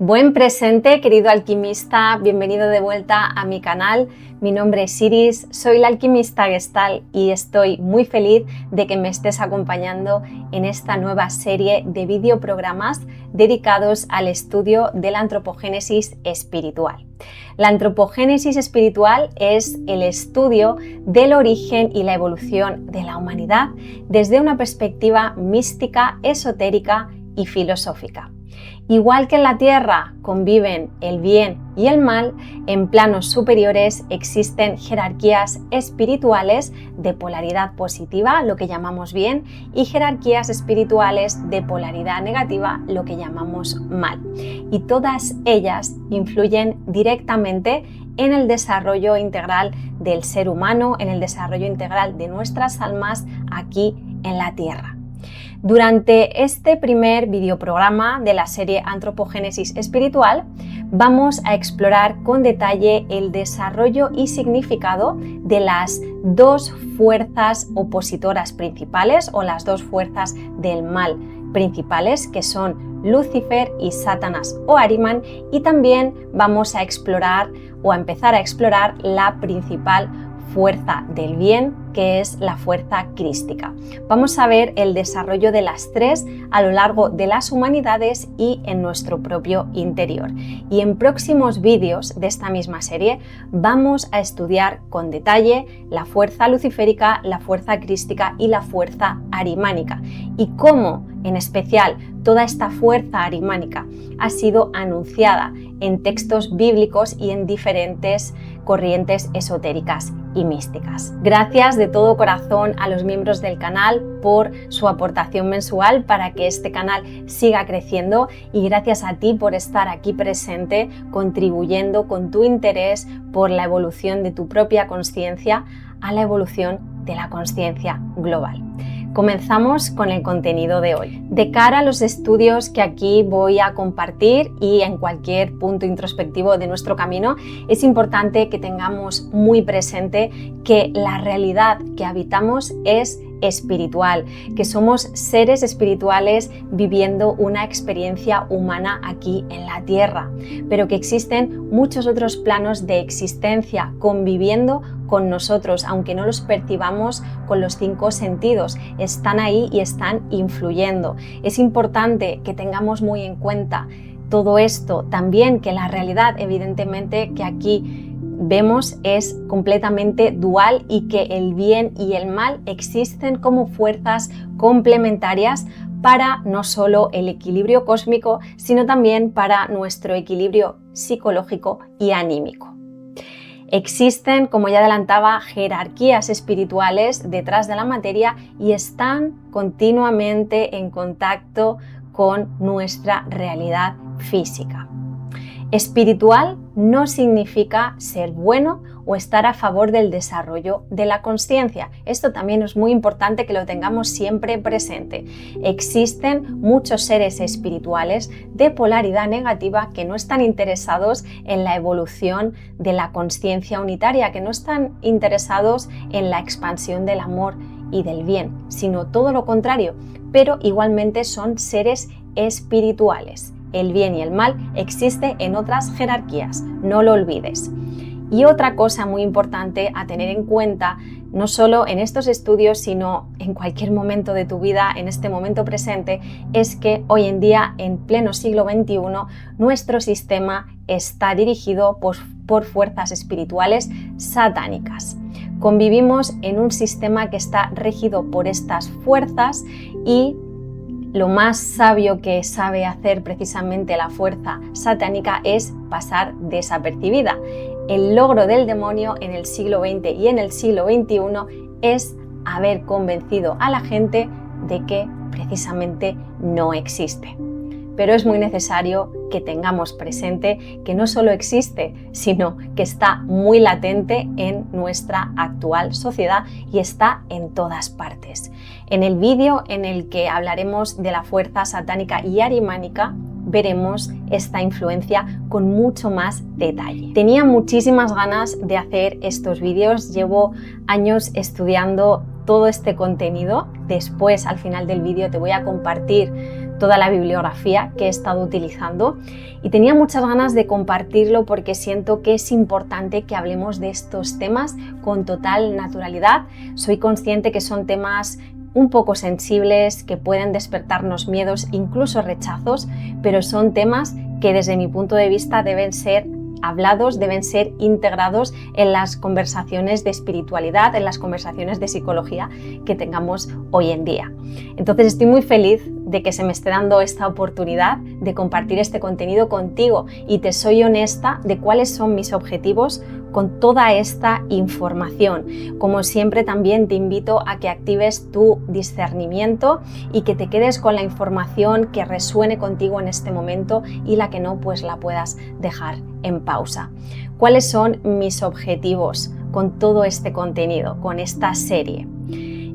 Buen presente, querido alquimista, bienvenido de vuelta a mi canal. Mi nombre es Iris, soy la alquimista Gestal y estoy muy feliz de que me estés acompañando en esta nueva serie de videoprogramas dedicados al estudio de la antropogénesis espiritual. La antropogénesis espiritual es el estudio del origen y la evolución de la humanidad desde una perspectiva mística, esotérica y filosófica. Igual que en la Tierra conviven el bien y el mal, en planos superiores existen jerarquías espirituales de polaridad positiva, lo que llamamos bien, y jerarquías espirituales de polaridad negativa, lo que llamamos mal. Y todas ellas influyen directamente en el desarrollo integral del ser humano, en el desarrollo integral de nuestras almas aquí en la Tierra. Durante este primer videoprograma de la serie Antropogénesis Espiritual vamos a explorar con detalle el desarrollo y significado de las dos fuerzas opositoras principales o las dos fuerzas del mal principales, que son Lucifer y Satanás o Ahriman, y también vamos a explorar o a empezar a explorar la principal fuerza del bien, que es la fuerza crística. Vamos a ver el desarrollo de las tres a lo largo de las humanidades y en nuestro propio interior. Y en próximos vídeos de esta misma serie vamos a estudiar con detalle la fuerza luciférica, la fuerza crística y la fuerza ahrimánica, y cómo, en especial, toda esta fuerza ahrimánica ha sido anunciada en textos bíblicos y en diferentes corrientes esotéricas y místicas. Gracias de todo corazón a los miembros del canal por su aportación mensual para que este canal siga creciendo, y gracias a ti por estar aquí presente, contribuyendo con tu interés por la evolución de tu propia conciencia a la evolución de la conciencia global. Comenzamos con el contenido de hoy. De cara a los estudios que aquí voy a compartir y en cualquier punto introspectivo de nuestro camino, es importante que tengamos muy presente que la realidad que habitamos es espiritual, que somos seres espirituales viviendo una experiencia humana aquí en la Tierra, pero que existen muchos otros planos de existencia conviviendo con nosotros, aunque no los percibamos con los 5 sentidos, están ahí y están influyendo. Es importante que tengamos muy en cuenta todo esto, también que la realidad, evidentemente, que aquí vemos es completamente dual y que el bien y el mal existen como fuerzas complementarias para no solo el equilibrio cósmico, sino también para nuestro equilibrio psicológico y anímico. Existen, como ya adelantaba, jerarquías espirituales detrás de la materia y están continuamente en contacto con nuestra realidad física. Espiritual no significa ser bueno o estar a favor del desarrollo de la consciencia. Esto también es muy importante que lo tengamos siempre presente. Existen muchos seres espirituales de polaridad negativa que no están interesados en la evolución de la consciencia unitaria, que no están interesados en la expansión del amor y del bien, sino todo lo contrario, pero igualmente son seres espirituales. El bien y el mal existe en otras jerarquías, no lo olvides. Y otra cosa muy importante a tener en cuenta, no solo en estos estudios, sino en cualquier momento de tu vida, en este momento presente, es que hoy en día, en pleno siglo XXI, nuestro sistema está dirigido por fuerzas espirituales satánicas. Convivimos en un sistema que está regido por estas fuerzas y lo más sabio que sabe hacer precisamente la fuerza satánica es pasar desapercibida. El logro del demonio en el siglo XX y en el siglo XXI es haber convencido a la gente de que precisamente no existe. Pero es muy necesario que tengamos presente que no solo existe, sino que está muy latente en nuestra actual sociedad y está en todas partes. En el vídeo en el que hablaremos de la fuerza satánica y ahrimánica, veremos esta influencia con mucho más detalle. Tenía muchísimas ganas de hacer estos vídeos, llevo años estudiando todo este contenido. Después, al final del vídeo, te voy a compartir toda la bibliografía que he estado utilizando y tenía muchas ganas de compartirlo porque siento que es importante que hablemos de estos temas con total naturalidad. Soy consciente que son temas un poco sensibles, que pueden despertarnos miedos, incluso rechazos, pero son temas que desde mi punto de vista deben ser hablados, deben ser integrados en las conversaciones de espiritualidad, en las conversaciones de psicología que tengamos hoy en día. Entonces estoy muy feliz de que se me esté dando esta oportunidad de compartir este contenido contigo y te soy honesta de cuáles son mis objetivos con toda esta información. Como siempre, también te invito a que actives tu discernimiento y que te quedes con la información que resuene contigo en este momento y la que no, pues la puedas dejar en pausa. ¿Cuáles son mis objetivos con todo este contenido, con esta serie?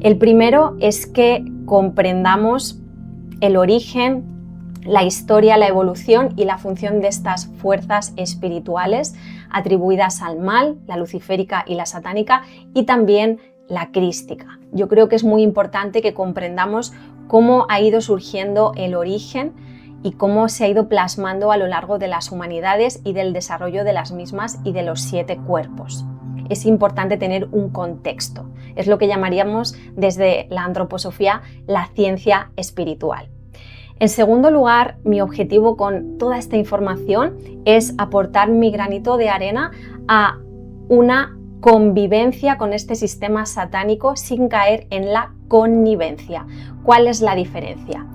El primero es que comprendamos el origen, la historia, la evolución y la función de estas fuerzas espirituales atribuidas al mal, la luciférica y la satánica, y también la crística. Yo creo que es muy importante que comprendamos cómo ha ido surgiendo el origen y cómo se ha ido plasmando a lo largo de las humanidades y del desarrollo de las mismas y de los 7 cuerpos. Es importante tener un contexto. Es lo que llamaríamos desde la antroposofía la ciencia espiritual. En segundo lugar, mi objetivo con toda esta información es aportar mi granito de arena a una convivencia con este sistema satánico sin caer en la connivencia. ¿Cuál es la diferencia?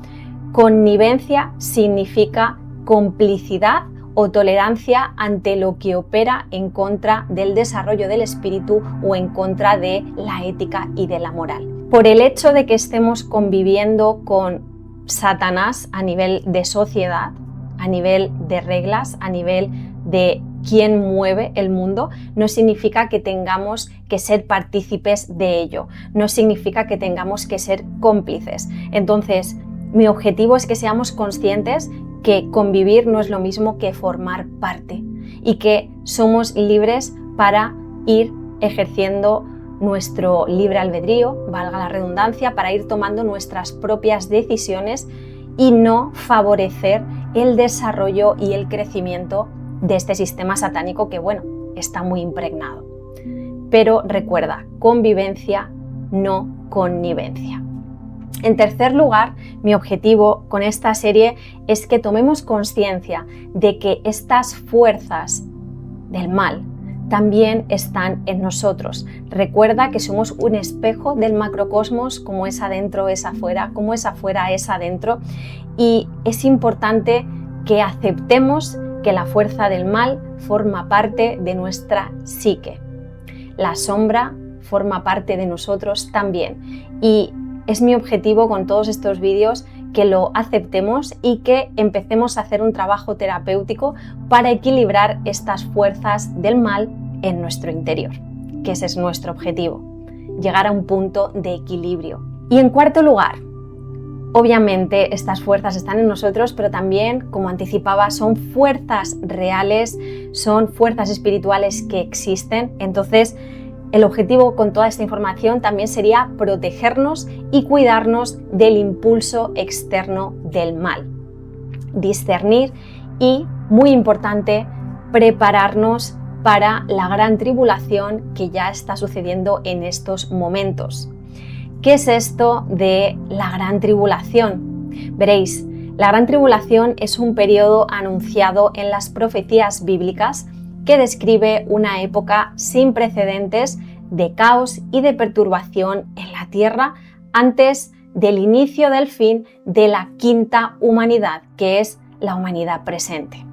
Connivencia significa complicidad o tolerancia ante lo que opera en contra del desarrollo del espíritu o en contra de la ética y de la moral. Por el hecho de que estemos conviviendo con Satanás a nivel de sociedad, a nivel de reglas, a nivel de quién mueve el mundo, no significa que tengamos que ser partícipes de ello, no significa que tengamos que ser cómplices. Entonces, mi objetivo es que seamos conscientes que convivir no es lo mismo que formar parte y que somos libres para ir ejerciendo nuestro libre albedrío, valga la redundancia, para ir tomando nuestras propias decisiones y no favorecer el desarrollo y el crecimiento de este sistema satánico que, bueno, está muy impregnado. Pero recuerda, convivencia, no connivencia. En tercer lugar, mi objetivo con esta serie es que tomemos conciencia de que estas fuerzas del mal también están en nosotros. Recuerda que somos un espejo del macrocosmos, como es adentro es afuera, como es afuera es adentro, y es importante que aceptemos que la fuerza del mal forma parte de nuestra psique. La sombra forma parte de nosotros también, y es mi objetivo con todos estos vídeos que lo aceptemos y que empecemos a hacer un trabajo terapéutico para equilibrar estas fuerzas del mal en nuestro interior, que ese es nuestro objetivo, llegar a un punto de equilibrio. Y en cuarto lugar, obviamente estas fuerzas están en nosotros, pero también, como anticipaba, son fuerzas reales, son fuerzas espirituales que existen. Entonces, el objetivo con toda esta información también sería protegernos y cuidarnos del impulso externo del mal. Discernir y, muy importante, prepararnos para la gran tribulación que ya está sucediendo en estos momentos. ¿Qué es esto de la gran tribulación? Veréis, la gran tribulación es un periodo anunciado en las profecías bíblicas que describe una época sin precedentes de caos y de perturbación en la tierra antes del inicio del fin de la quinta humanidad, que es la humanidad presente.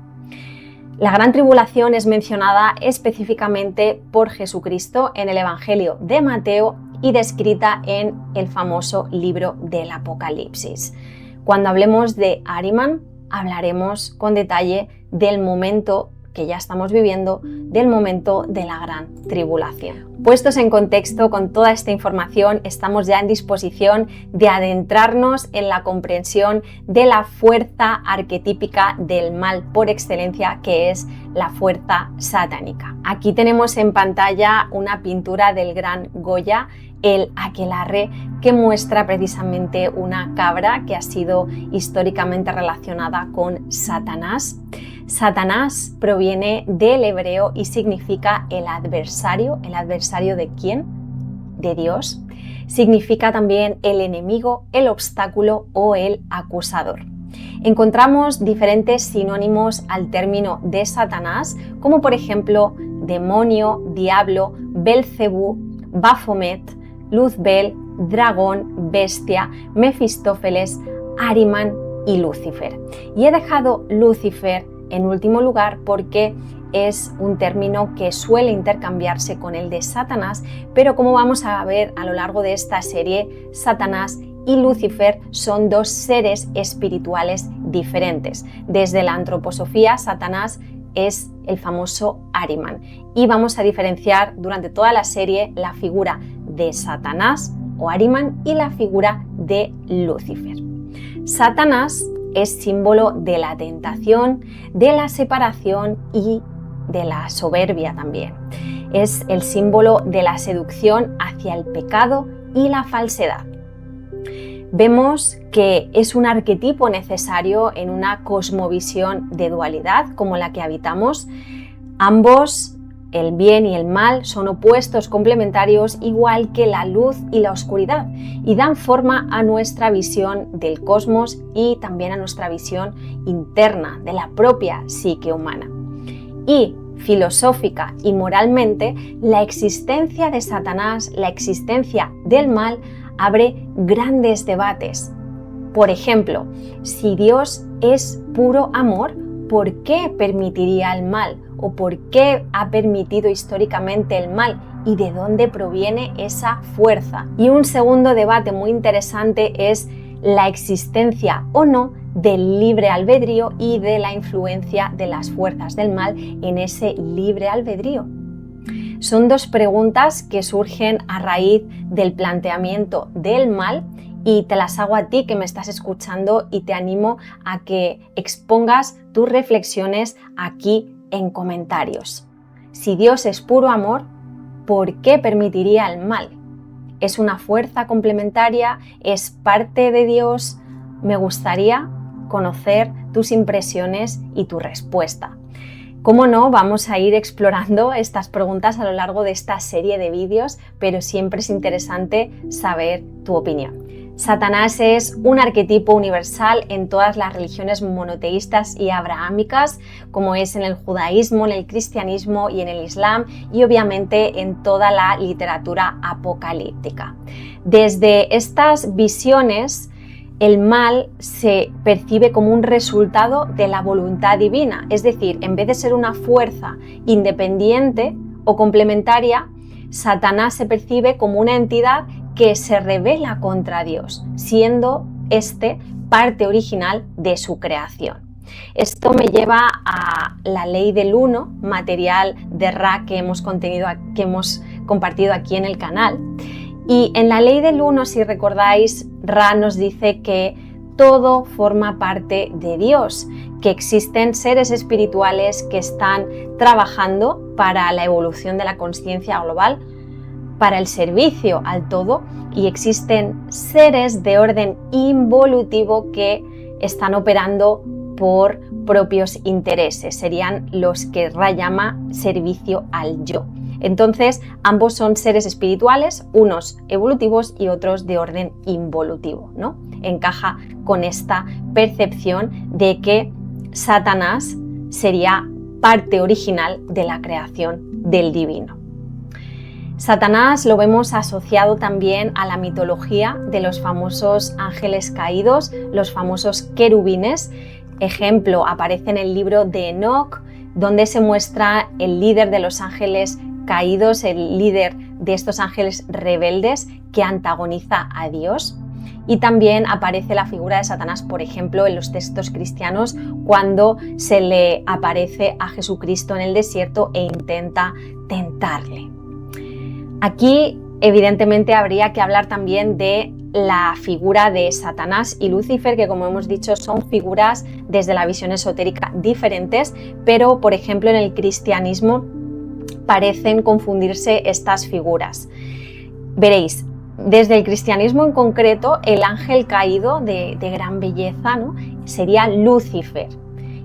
La gran tribulación es mencionada específicamente por Jesucristo en el Evangelio de Mateo y descrita en el famoso libro del Apocalipsis. Cuando hablemos de Ahriman, hablaremos con detalle del momento que ya estamos viviendo, del momento de la gran tribulación. Puestos en contexto con toda esta información, estamos ya en disposición de adentrarnos en la comprensión de la fuerza arquetípica del mal por excelencia, que es la fuerza satánica. Aquí tenemos en pantalla una pintura del gran Goya el aquelarre, que muestra precisamente una cabra que ha sido históricamente relacionada con Satanás. Satanás proviene del hebreo y significa el adversario. ¿El adversario de quién? De Dios. Significa también el enemigo, el obstáculo o el acusador. Encontramos diferentes sinónimos al término de Satanás, como por ejemplo demonio, diablo, Belcebú, Baphomet, Luzbel, dragón, bestia, Mefistófeles, Ahriman y Lucifer. Y he dejado Lucifer en último lugar porque es un término que suele intercambiarse con el de Satanás, pero como vamos a ver a lo largo de esta serie, Satanás y Lucifer son dos seres espirituales diferentes. Desde la antroposofía, Satanás es el famoso Ahriman y vamos a diferenciar durante toda la serie la figura de Satanás o Ahriman y la figura de Lucifer. Satanás es símbolo de la tentación, de la separación y de la soberbia también. Es el símbolo de la seducción hacia el pecado y la falsedad. Vemos que es un arquetipo necesario en una cosmovisión de dualidad como la que habitamos. Ambos, el bien y el mal, son opuestos complementarios, igual que la luz y la oscuridad, y dan forma a nuestra visión del cosmos y también a nuestra visión interna de la propia psique humana. Y filosófica y moralmente, la existencia de Satanás, la existencia del mal, abre grandes debates. Por ejemplo, si Dios es puro amor, ¿por qué permitiría el mal? ¿O por qué ha permitido históricamente el mal? ¿Y de dónde proviene esa fuerza? Y un segundo debate muy interesante es la existencia o no del libre albedrío y de la influencia de las fuerzas del mal en ese libre albedrío. Son dos preguntas que surgen a raíz del planteamiento del mal y te las hago a ti que me estás escuchando y te animo a que expongas tus reflexiones aquí en comentarios. Si Dios es puro amor, ¿por qué permitiría el mal? ¿Es una fuerza complementaria? ¿Es parte de Dios? Me gustaría conocer tus impresiones y tu respuesta. Cómo no, vamos a ir explorando estas preguntas a lo largo de esta serie de vídeos, pero siempre es interesante saber tu opinión. Satanás es un arquetipo universal en todas las religiones monoteístas y abrahámicas, como es en el judaísmo, en el cristianismo y en el islam, y obviamente en toda la literatura apocalíptica. Desde estas visiones, el mal se percibe como un resultado de la voluntad divina, es decir, en vez de ser una fuerza independiente o complementaria, Satanás se percibe como una entidad que se rebela contra Dios, siendo este parte original de su creación. Esto me lleva a la ley del uno, material de Ra que hemos compartido aquí en el canal. Y en la ley del uno, si recordáis, Ra nos dice que todo forma parte de Dios, que existen seres espirituales que están trabajando para la evolución de la conciencia global, para el servicio al todo, y existen seres de orden involutivo que están operando por propios intereses, serían los que Ra llama servicio al yo. Entonces, ambos son seres espirituales, unos evolutivos y otros de orden involutivo, ¿no? Encaja con esta percepción de que Satanás sería parte original de la creación del divino. Satanás lo vemos asociado también a la mitología de los famosos ángeles caídos, los famosos querubines. Ejemplo, aparece en el libro de Enoc, donde se muestra el líder de los ángeles caídos, el líder de estos ángeles rebeldes que antagoniza a Dios. Y también aparece la figura de Satanás, por ejemplo, en los textos cristianos, cuando se le aparece a Jesucristo en el desierto e intenta tentarle. Aquí, evidentemente, habría que hablar también de la figura de Satanás y Lucifer, que como hemos dicho son figuras desde la visión esotérica diferentes, pero por ejemplo en el cristianismo parecen confundirse estas figuras. Veréis, Desde el cristianismo en concreto, el ángel caído de gran belleza, ¿no?, sería Lucifer,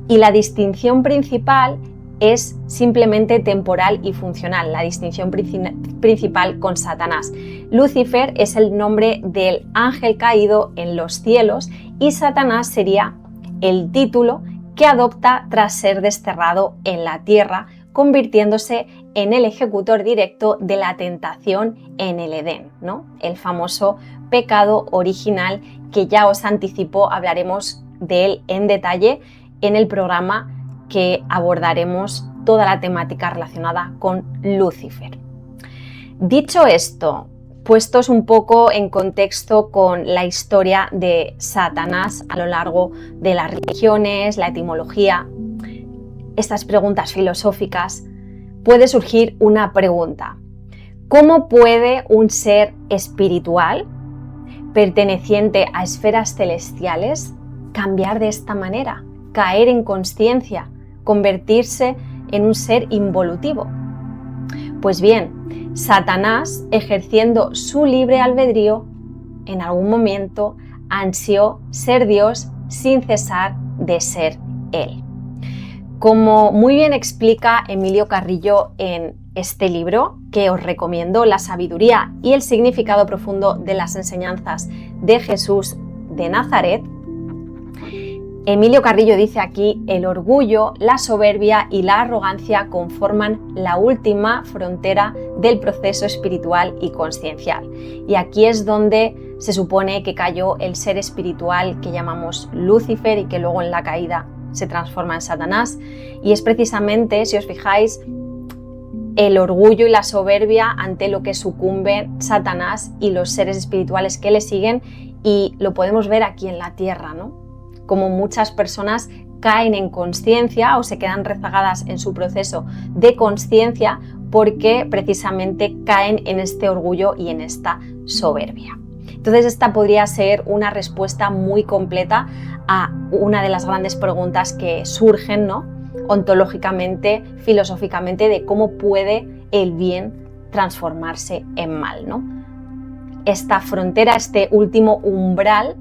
y la distinción principal es simplemente temporal y funcional, la distinción principal con Satanás. Lucifer es el nombre del ángel caído en los cielos y Satanás sería el título que adopta tras ser desterrado en la tierra, convirtiéndose en el ejecutor directo de la tentación en el Edén, ¿no?, el famoso pecado original que ya os anticipo, hablaremos de él en detalle en el programa que abordaremos toda la temática relacionada con Lucifer. Dicho esto, puestos un poco en contexto con la historia de Satanás a lo largo de las religiones, la etimología, estas preguntas filosóficas, puede surgir una pregunta. ¿Cómo puede un ser espiritual, perteneciente a esferas celestiales, cambiar de esta manera, caer en consciencia, convertirse en un ser involutivo? Pues bien, Satanás, ejerciendo su libre albedrío, en algún momento ansió ser Dios sin cesar de ser Él. Como muy bien explica Emilio Carrillo en este libro, que os recomiendo, La sabiduría y el significado profundo de las enseñanzas de Jesús de Nazaret, Emilio Carrillo dice aquí: el orgullo, la soberbia y la arrogancia conforman la última frontera del proceso espiritual y consciencial. Y aquí es donde se supone que cayó el ser espiritual que llamamos Lucifer y que luego en la caída se transforma en Satanás. Y es precisamente, si os fijáis, el orgullo y la soberbia ante lo que sucumben Satanás y los seres espirituales que le siguen, y lo podemos ver aquí en la tierra, ¿no?, como muchas personas caen en consciencia o se quedan rezagadas en su proceso de consciencia porque precisamente caen en este orgullo y en esta soberbia. Entonces esta podría ser una respuesta muy completa a una de las grandes preguntas que surgen, ¿no?, ontológicamente, filosóficamente, de cómo puede el bien transformarse en mal, ¿no? Esta frontera, este último umbral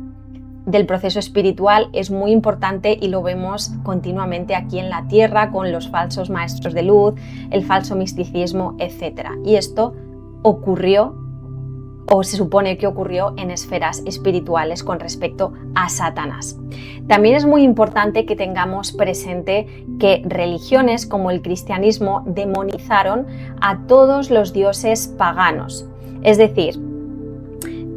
del proceso espiritual es muy importante y lo vemos continuamente aquí en la tierra con los falsos maestros de luz, el falso misticismo, etc. Y esto ocurrió, o se supone que ocurrió, en esferas espirituales con respecto a Satanás. También es muy importante que tengamos presente que religiones como el cristianismo demonizaron a todos los dioses paganos, es decir,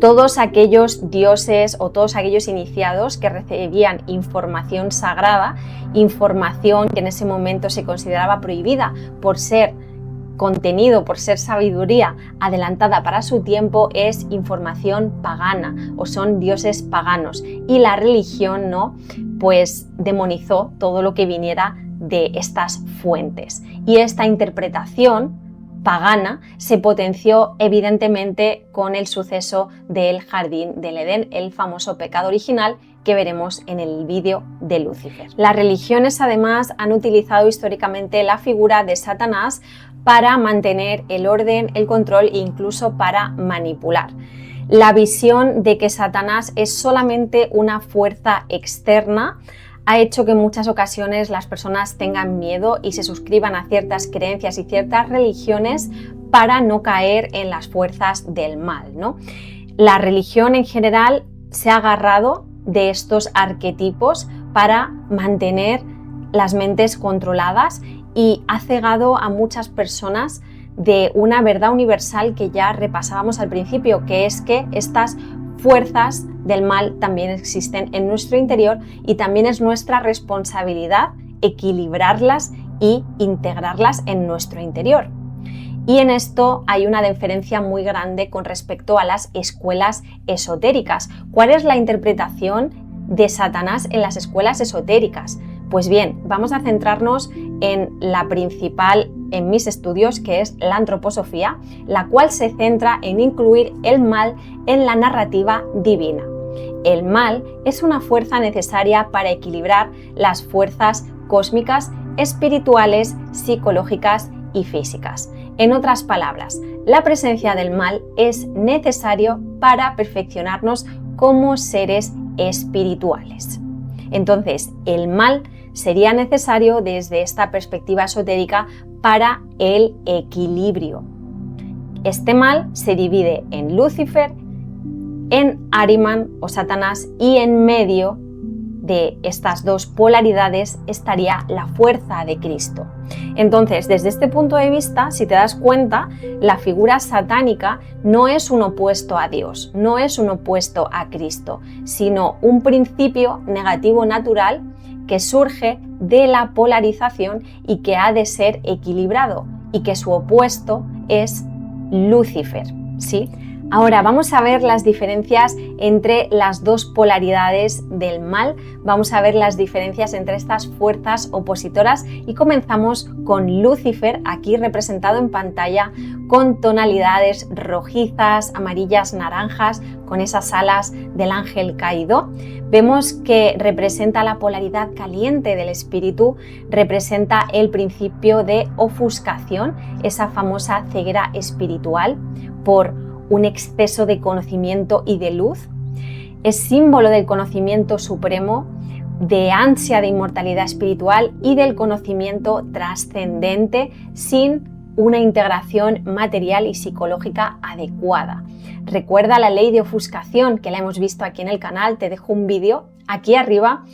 todos aquellos dioses o todos aquellos iniciados que recibían información sagrada, información que en ese momento se consideraba prohibida por ser contenido, por ser sabiduría adelantada para su tiempo, es información pagana o son dioses paganos, y la religión, ¿no?, pues demonizó todo lo que viniera de estas fuentes, y esta interpretación pagana se potenció evidentemente con el suceso del jardín del Edén, el famoso pecado original que veremos en el vídeo de Lucifer. Las religiones además han utilizado históricamente la figura de Satanás para mantener el orden, el control e incluso para manipular. La visión de que Satanás es solamente una fuerza externa ha hecho que en muchas ocasiones las personas tengan miedo y se suscriban a ciertas creencias y ciertas religiones para no caer en las fuerzas del mal, ¿no? La religión en general se ha agarrado de estos arquetipos para mantener las mentes controladas y ha cegado a muchas personas de una verdad universal que ya repasábamos al principio, que es que estas fuerzas del mal también existen en nuestro interior y también es nuestra responsabilidad equilibrarlas y integrarlas en nuestro interior. Y en esto hay una diferencia muy grande con respecto a las escuelas esotéricas. ¿Cuál es la interpretación de Satanás en las escuelas esotéricas? Pues bien, vamos a centrarnos en la principal en mis estudios, que es la antroposofía, la cual se centra en incluir el mal en la narrativa divina. El mal es una fuerza necesaria para equilibrar las fuerzas cósmicas, espirituales, psicológicas y físicas. En otras palabras, la presencia del mal es necesario para perfeccionarnos como seres espirituales. Entonces, el mal sería necesario desde esta perspectiva esotérica para el equilibrio. Este mal se divide en Lucifer, en Ahriman o Satanás, y en medio de estas dos polaridades estaría la fuerza de Cristo. Entonces, desde este punto de vista, si te das cuenta, la figura satánica no es un opuesto a Dios, no es un opuesto a Cristo, sino un principio negativo natural que surge de la polarización y que ha de ser equilibrado, y que su opuesto es Lucifer, ¿sí? Ahora vamos a ver las diferencias entre las dos polaridades del mal, vamos a ver las diferencias entre estas fuerzas opositoras y comenzamos con Lucifer, aquí representado en pantalla con tonalidades rojizas, amarillas, naranjas, con esas alas del ángel caído. Vemos que representa la polaridad caliente del espíritu, representa el principio de ofuscación, esa famosa ceguera espiritual por un exceso de conocimiento y de luz. Es símbolo del conocimiento supremo, de ansia de inmortalidad espiritual y del conocimiento trascendente sin una integración material y psicológica adecuada. Recuerda la ley de ofuscación, que la hemos visto aquí en el canal, te dejo un vídeo aquí arriba,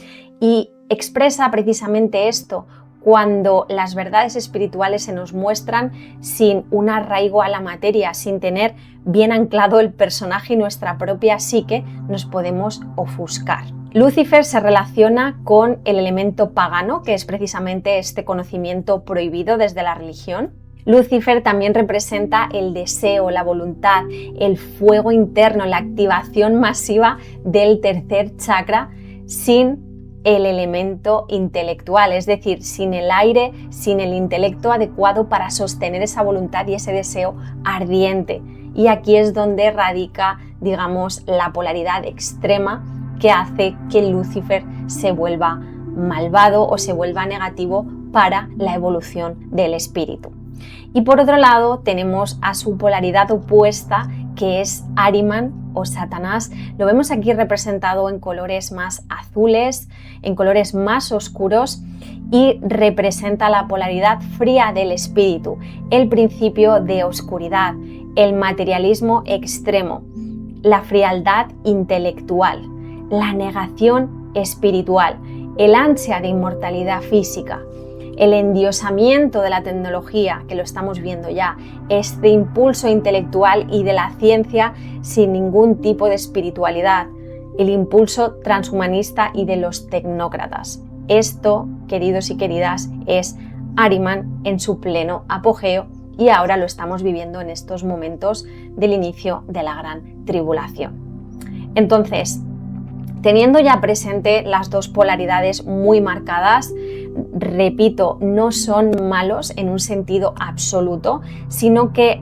y expresa precisamente esto: cuando las verdades espirituales se nos muestran sin un arraigo a la materia, sin tener bien anclado el personaje y nuestra propia psique, nos podemos ofuscar. Lucifer se relaciona con el elemento pagano, que es precisamente este conocimiento prohibido desde la religión. Lucifer también representa el deseo, la voluntad, el fuego interno, la activación masiva del tercer chakra sin el elemento intelectual, es decir, sin el aire, sin el intelecto adecuado para sostener esa voluntad y ese deseo ardiente. Y aquí es donde radica, digamos, la polaridad extrema que hace que Lucifer se vuelva malvado o se vuelva negativo para la evolución del espíritu. Y por otro lado tenemos a su polaridad opuesta, que es Ahriman o Satanás. Lo vemos aquí representado en colores más azules, en colores más oscuros, y representa la polaridad fría del espíritu, el principio de oscuridad, el materialismo extremo, la frialdad intelectual, la negación espiritual, el ansia de inmortalidad física, el endiosamiento de la tecnología, que lo estamos viendo ya, este impulso intelectual y de la ciencia sin ningún tipo de espiritualidad, el impulso transhumanista y de los tecnócratas. Esto, queridos y queridas, es Ahriman en su pleno apogeo, y ahora lo estamos viviendo en estos momentos del inicio de la gran tribulación. Entonces, teniendo ya presente las dos polaridades muy marcadas, repito, no son malos en un sentido absoluto, sino que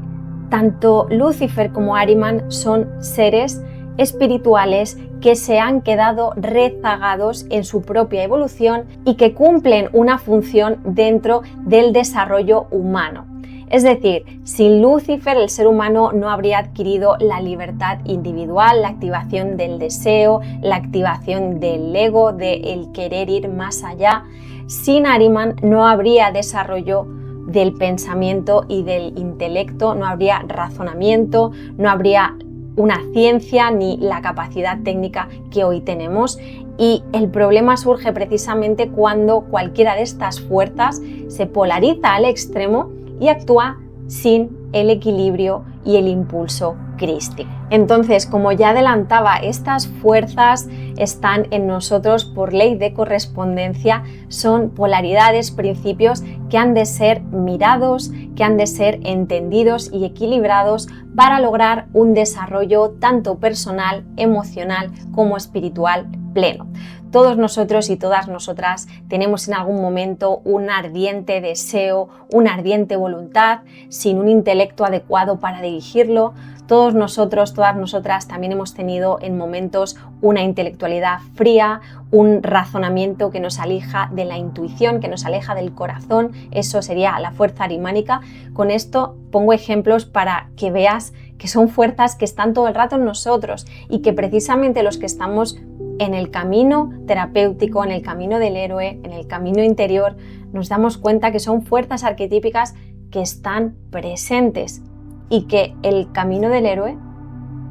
tanto Lucifer como Ahriman son seres espirituales que se han quedado rezagados en su propia evolución y que cumplen una función dentro del desarrollo humano. Es decir, sin Lucifer el ser humano no habría adquirido la libertad individual, la activación del deseo, la activación del ego, del querer ir más allá. Sin Ahriman no habría desarrollo del pensamiento y del intelecto, no habría razonamiento, no habría una ciencia ni la capacidad técnica que hoy tenemos. Y el problema surge precisamente cuando cualquiera de estas fuerzas se polariza al extremo y actúa sin el equilibrio y el impulso crístico. Entonces, como ya adelantaba, estas fuerzas están en nosotros por ley de correspondencia, son polaridades, principios que han de ser mirados, que han de ser entendidos y equilibrados para lograr un desarrollo tanto personal, emocional como espiritual pleno. Todos nosotros y todas nosotras tenemos en algún momento un ardiente deseo, una ardiente voluntad, sin un intelecto adecuado para dirigirlo. Todos nosotros, todas nosotras también hemos tenido en momentos una intelectualidad fría, un razonamiento que nos aleja de la intuición, que nos aleja del corazón. Eso sería la fuerza arimánica. Con esto pongo ejemplos para que veas que son fuerzas que están todo el rato en nosotros y que precisamente los que estamos en el camino terapéutico, en el camino del héroe, en el camino interior, nos damos cuenta que son fuerzas arquetípicas que están presentes y que el camino del héroe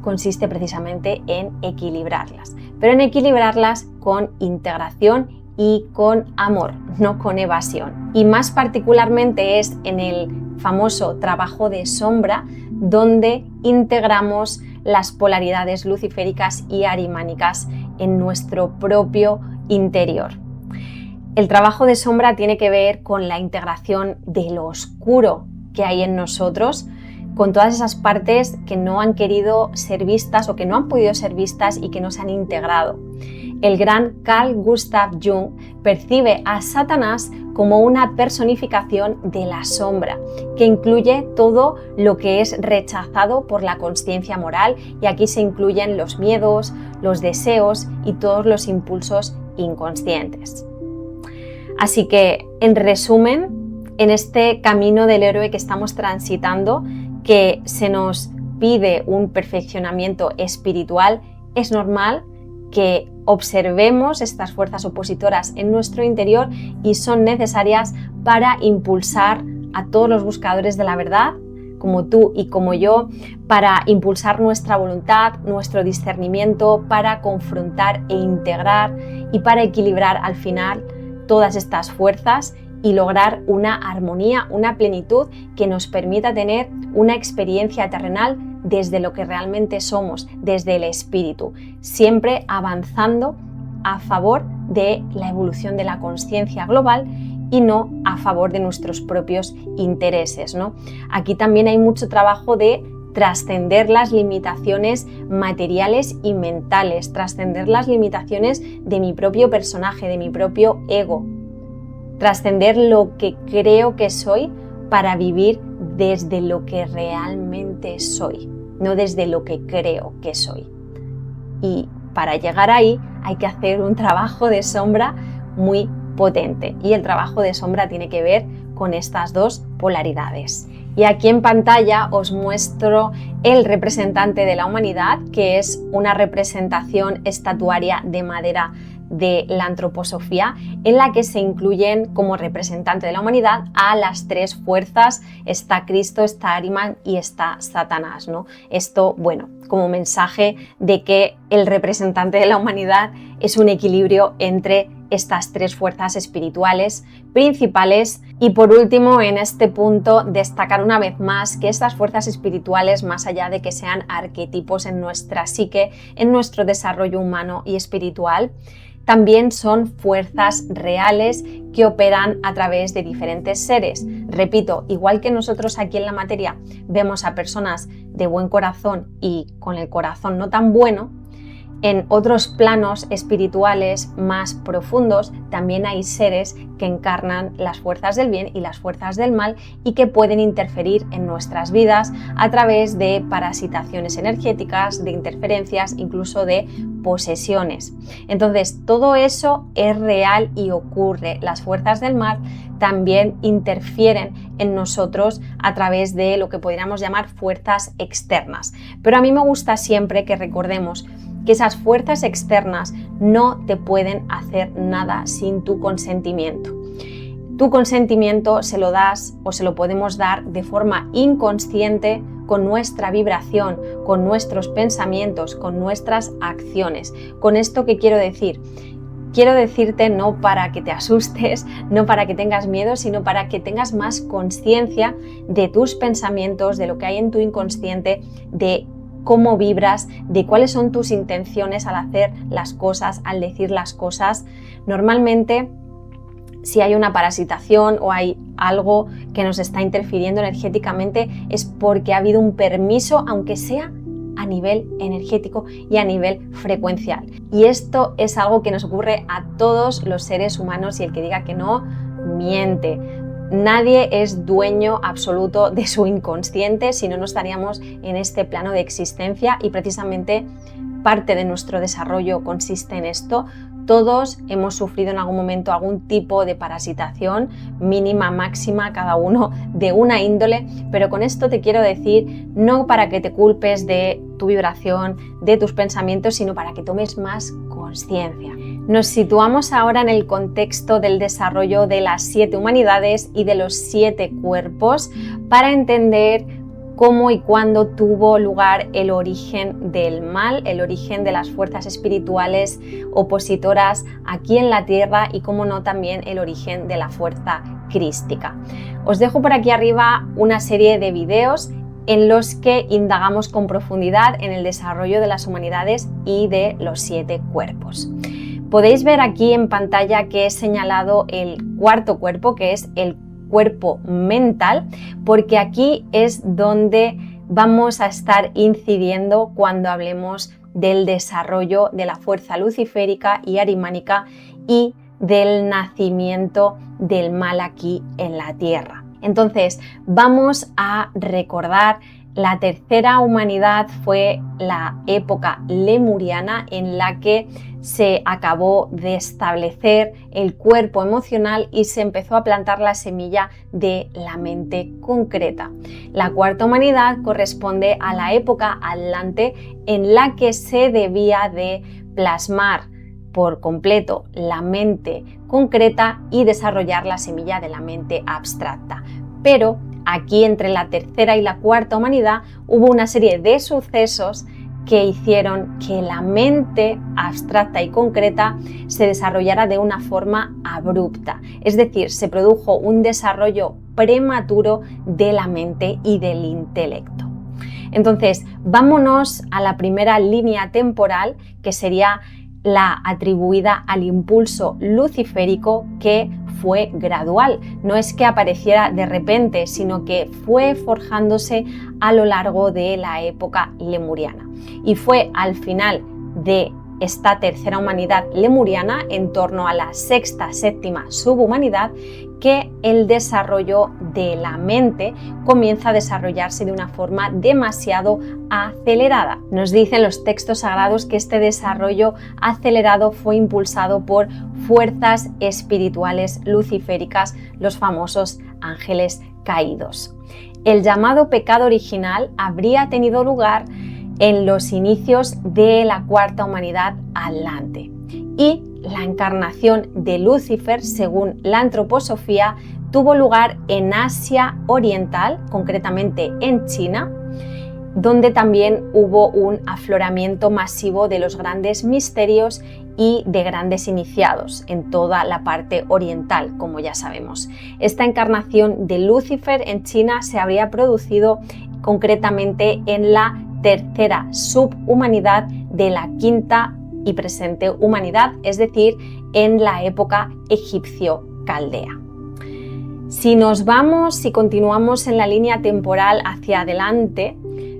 consiste precisamente en equilibrarlas, pero en equilibrarlas con integración y con amor, no con evasión. Y más particularmente es en el famoso trabajo de sombra donde integramos las polaridades luciféricas y arimánicas en nuestro propio interior. El trabajo de sombra tiene que ver con la integración de lo oscuro que hay en nosotros, con todas esas partes que no han querido ser vistas o que no han podido ser vistas y que no se han integrado. El gran Carl Gustav Jung percibe a Satanás como una personificación de la sombra, que incluye todo lo que es rechazado por la conciencia moral, y aquí se incluyen los miedos, los deseos y todos los impulsos inconscientes. Así que, en resumen, en este camino del héroe que estamos transitando, que se nos pide un perfeccionamiento espiritual, es normal que observemos estas fuerzas opositoras en nuestro interior y son necesarias para impulsar a todos los buscadores de la verdad, como tú y como yo, para impulsar nuestra voluntad, nuestro discernimiento, para confrontar e integrar y para equilibrar al final todas estas fuerzas y lograr una armonía, una plenitud que nos permita tener una experiencia terrenal desde lo que realmente somos, desde el espíritu, siempre avanzando a favor de la evolución de la conciencia global y no a favor de nuestros propios intereses, ¿no? Aquí también hay mucho trabajo de trascender las limitaciones materiales y mentales, trascender las limitaciones de mi propio personaje, de mi propio ego, trascender lo que creo que soy para vivir desde lo que realmente soy, no desde lo que creo que soy. Y para llegar ahí hay que hacer un trabajo de sombra muy potente, y el trabajo de sombra tiene que ver con estas dos polaridades. Y aquí en pantalla os muestro el representante de la humanidad, que es una representación estatuaria de madera de la antroposofía, en la que se incluyen como representante de la humanidad a las tres fuerzas. Está Cristo, está Ahriman y está Satanás, ¿no? Esto, bueno, como mensaje de que el representante de la humanidad es un equilibrio entre estas tres fuerzas espirituales principales. Y por último, en este punto, destacar una vez más que estas fuerzas espirituales, más allá de que sean arquetipos en nuestra psique, en nuestro desarrollo humano y espiritual, también son fuerzas reales que operan a través de diferentes seres. Repito, igual que nosotros aquí en la materia vemos a personas de buen corazón y con el corazón no tan bueno, en otros planos espirituales más profundos también hay seres que encarnan las fuerzas del bien y las fuerzas del mal y que pueden interferir en nuestras vidas a través de parasitaciones energéticas, de interferencias, incluso de posesiones. Entonces, todo eso es real y ocurre. Las fuerzas del mal también interfieren en nosotros a través de lo que podríamos llamar fuerzas externas. Pero a mí me gusta siempre que recordemos que esas fuerzas externas no te pueden hacer nada sin tu consentimiento. Tu consentimiento se lo das o se lo podemos dar de forma inconsciente con nuestra vibración, con nuestros pensamientos, con nuestras acciones. ¿Con esto qué quiero decir? Quiero decirte no para que te asustes, no para que tengas miedo, sino para que tengas más conciencia de tus pensamientos, de lo que hay en tu inconsciente, de cómo vibras, de cuáles son tus intenciones al hacer las cosas, al decir las cosas. Normalmente, si hay una parasitación o hay algo que nos está interfiriendo energéticamente, es porque ha habido un permiso, aunque sea a nivel energético y a nivel frecuencial. Y esto es algo que nos ocurre a todos los seres humanos, y el que diga que no, miente. nadie es dueño absoluto de su inconsciente, si no, no estaríamos en este plano de existencia, y precisamente parte de nuestro desarrollo consiste en esto. Todos hemos sufrido en algún momento algún tipo de parasitación, mínima, máxima, cada uno de una índole, pero con esto te quiero decir, no para que te culpes de tu vibración, de tus pensamientos, sino para que tomes más conciencia. Nos situamos ahora en el contexto del desarrollo de las 7 humanidades y de los 7 cuerpos para entender cómo y cuándo tuvo lugar el origen del mal, el origen de las fuerzas espirituales opositoras aquí en la Tierra y, cómo no, también el origen de la fuerza crística. Os dejo por aquí arriba una serie de videos en los que indagamos con profundidad en el desarrollo de las humanidades y de los 7 cuerpos. Podéis ver aquí en pantalla que he señalado el cuarto cuerpo, que es el cuerpo mental, porque aquí es donde vamos a estar incidiendo cuando hablemos del desarrollo de la fuerza luciférica y arimánica y del nacimiento del mal aquí en la Tierra. Entonces, vamos a recordar, la tercera humanidad fue la época lemuriana, en la que se acabó de establecer el cuerpo emocional y se empezó a plantar la semilla de la mente concreta. La cuarta humanidad corresponde a la época Atlante, en la que se debía de plasmar por completo la mente concreta y desarrollar la semilla de la mente abstracta. Pero aquí, entre la tercera y la cuarta humanidad, hubo una serie de sucesos que hicieron que la mente abstracta y concreta se desarrollara de una forma abrupta. Es decir, se produjo un desarrollo prematuro de la mente y del intelecto. Entonces, vámonos a la primera línea temporal, que sería la atribuida al impulso luciférico, que fue gradual. No es que apareciera de repente, sino que fue forjándose a lo largo de la época lemuriana. Y fue al final de esta tercera humanidad lemuriana, en torno a la sexta, séptima subhumanidad, que el desarrollo de la mente comienza a desarrollarse de una forma demasiado acelerada. Nos dicen los textos sagrados que este desarrollo acelerado fue impulsado por fuerzas espirituales luciféricas, los famosos ángeles caídos. El llamado pecado original habría tenido lugar en los inicios de la cuarta humanidad Atlante, y la encarnación de Lucifer, según la antroposofía, tuvo lugar en Asia Oriental, concretamente en China, donde también hubo un afloramiento masivo de los grandes misterios y de grandes iniciados en toda la parte oriental, como ya sabemos. Esta encarnación de Lucifer en China se habría producido concretamente en la tercera subhumanidad de la quinta y presente humanidad, es decir, en la época egipcio-caldea. Si nos vamos y continuamos en la línea temporal hacia adelante,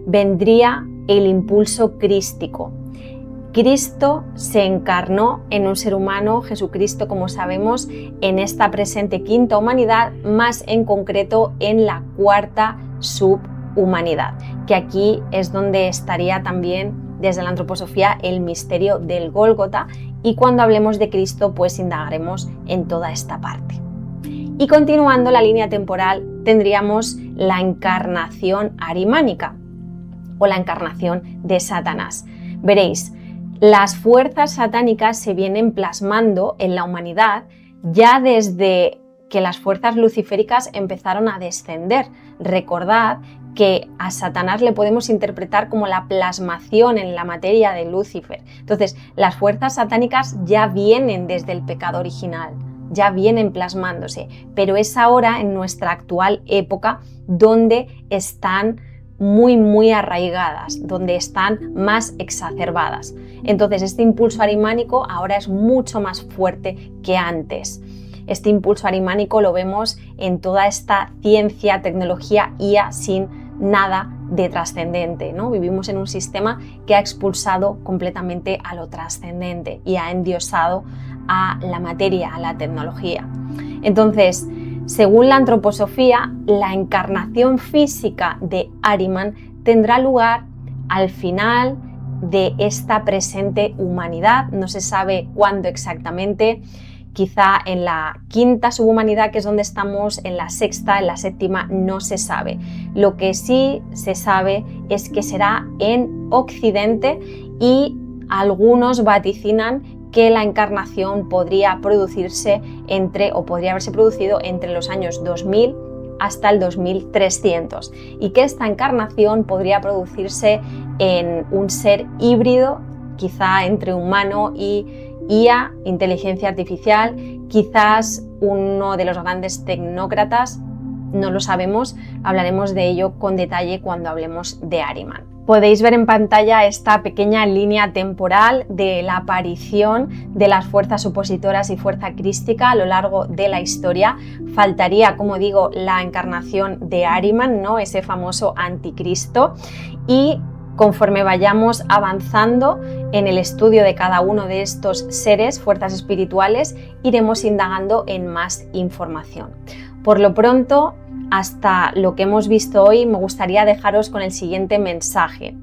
vendría el impulso crístico. Cristo se encarnó en un ser humano, Jesucristo, como sabemos, en esta presente quinta humanidad, más en concreto en la cuarta subhumanidad, que aquí es donde estaría también desde la antroposofía el misterio del Gólgota, y cuando hablemos de Cristo pues indagaremos en toda esta parte. Y continuando la línea temporal tendríamos la encarnación arimánica o la encarnación de Satanás. Veréis, las fuerzas satánicas se vienen plasmando en la humanidad ya desde que las fuerzas luciféricas empezaron a descender. Recordad que a Satanás le podemos interpretar como la plasmación en la materia de Lucifer. Entonces, las fuerzas satánicas ya vienen desde el pecado original, ya vienen plasmándose, pero es ahora, en nuestra actual época, donde están muy arraigadas, donde están más exacerbadas. Entonces, este impulso arimánico ahora es mucho más fuerte que antes. Este impulso arimánico lo vemos en toda esta ciencia, tecnología, IA sin nada de trascendente, ¿no? Vivimos en un sistema que ha expulsado completamente a lo trascendente y ha endiosado a la materia, a la tecnología. Entonces, Según la antroposofía, la encarnación física de Ahriman tendrá lugar al final de esta presente humanidad. No se sabe cuándo exactamente, quizá en la quinta subhumanidad, que es donde estamos, en la sexta, en la séptima, no se sabe. Lo que sí se sabe es que será en Occidente y algunos vaticinan que la encarnación podría producirse podría haberse producido entre los años 2000 hasta el 2300 y que esta encarnación podría producirse en un ser híbrido, quizá entre humano y IA, inteligencia artificial, quizás uno de los grandes tecnócratas, no lo sabemos, hablaremos de ello con detalle cuando hablemos de Ahriman. Podéis ver en pantalla esta pequeña línea temporal de la aparición de las fuerzas opositoras y fuerza crística a lo largo de la historia. Faltaría, como digo, la encarnación de Ahriman, ¿no? Ese famoso anticristo, y conforme vayamos avanzando en el estudio de cada uno de estos seres, fuerzas espirituales, iremos indagando en más información. Por lo pronto, hasta lo que hemos visto hoy, me gustaría dejaros con el siguiente mensaje.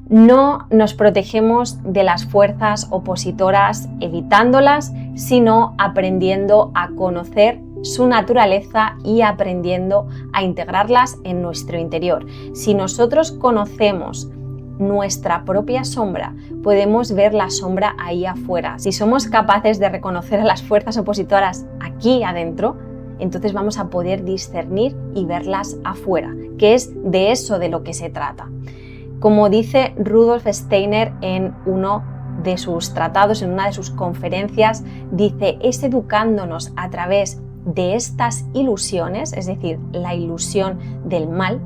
No nos protegemos de las fuerzas opositoras evitándolas, sino aprendiendo a conocer su naturaleza y aprendiendo a integrarlas en nuestro interior. Si nosotros conocemos nuestra propia sombra, podemos ver la sombra ahí afuera. Si somos capaces de reconocer a las fuerzas opositoras aquí adentro, entonces vamos a poder discernir y verlas afuera, que es de eso de lo que se trata. Como dice Rudolf Steiner en uno de sus tratados, en una de sus conferencias, dice: es educándonos a través de estas ilusiones, es decir, la ilusión del mal,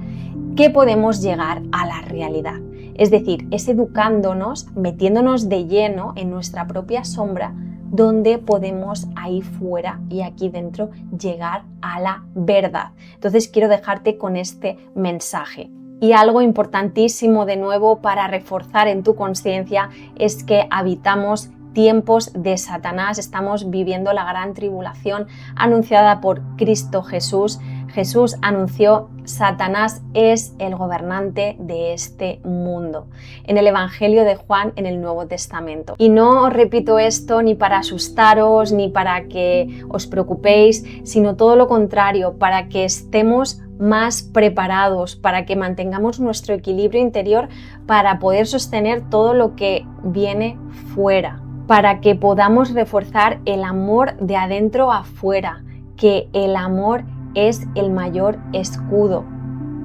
que podemos llegar a la realidad. Es decir, es educándonos, metiéndonos de lleno en nuestra propia sombra, donde podemos ahí fuera y aquí dentro llegar a la verdad. Entonces quiero dejarte con este mensaje. Y algo importantísimo de nuevo para reforzar en tu conciencia es que habitamos tiempos de Satanás, estamos viviendo la gran tribulación anunciada por Cristo Jesús. Jesús anunció: Satanás es el gobernante de este mundo, en el Evangelio de Juan, en el Nuevo Testamento. Y no os repito esto ni para asustaros ni para que os preocupéis, sino todo lo contrario, para que estemos más preparados, para que mantengamos nuestro equilibrio interior, para poder sostener todo lo que viene fuera, para que podamos reforzar el amor de adentro a afuera, que el amor es el mayor escudo,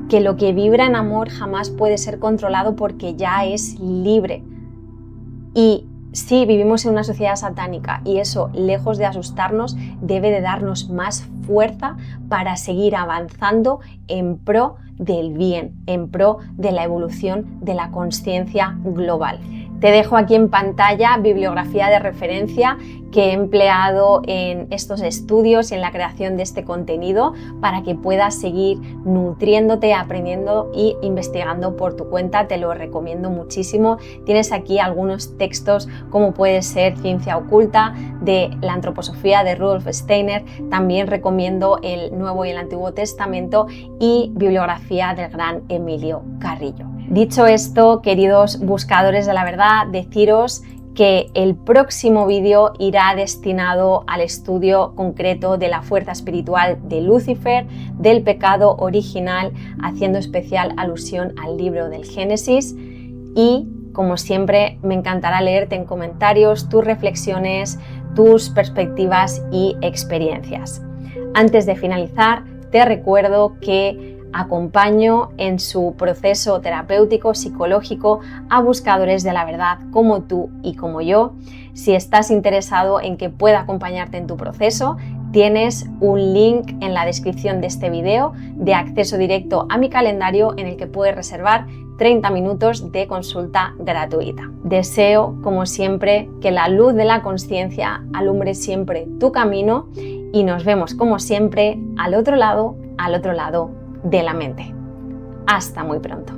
que lo que vibra en amor jamás puede ser controlado porque ya es libre. Y sí, vivimos en una sociedad satánica y eso, lejos de asustarnos, debe de darnos más fuerza para seguir avanzando en pro del bien, en pro de la evolución de la conciencia global. Te dejo aquí en pantalla bibliografía de referencia que he empleado en estos estudios y en la creación de este contenido para que puedas seguir nutriéndote, aprendiendo y investigando por tu cuenta. Te lo recomiendo muchísimo. Tienes aquí algunos textos como puede ser Ciencia Oculta de la Antroposofía de Rudolf Steiner. También recomiendo el Nuevo y el Antiguo Testamento y bibliografía del gran Emilio Carrillo. Dicho esto, queridos buscadores de la verdad, deciros que el próximo vídeo irá destinado al estudio concreto de la fuerza espiritual de Lucifer, del pecado original, haciendo especial alusión al libro del Génesis. Y, como siempre, me encantará leerte en comentarios tus reflexiones, tus perspectivas y experiencias. Antes de finalizar, te recuerdo que acompaño en su proceso terapéutico psicológico a buscadores de la verdad como tú y como yo. Si estás interesado en que pueda acompañarte en tu proceso, tienes un link en la descripción de este video de acceso directo a mi calendario en el que puedes reservar 30 minutos de consulta gratuita. Deseo, como siempre, que la luz de la conciencia alumbre siempre tu camino y nos vemos, como siempre, al otro lado de la mente. Hasta muy pronto.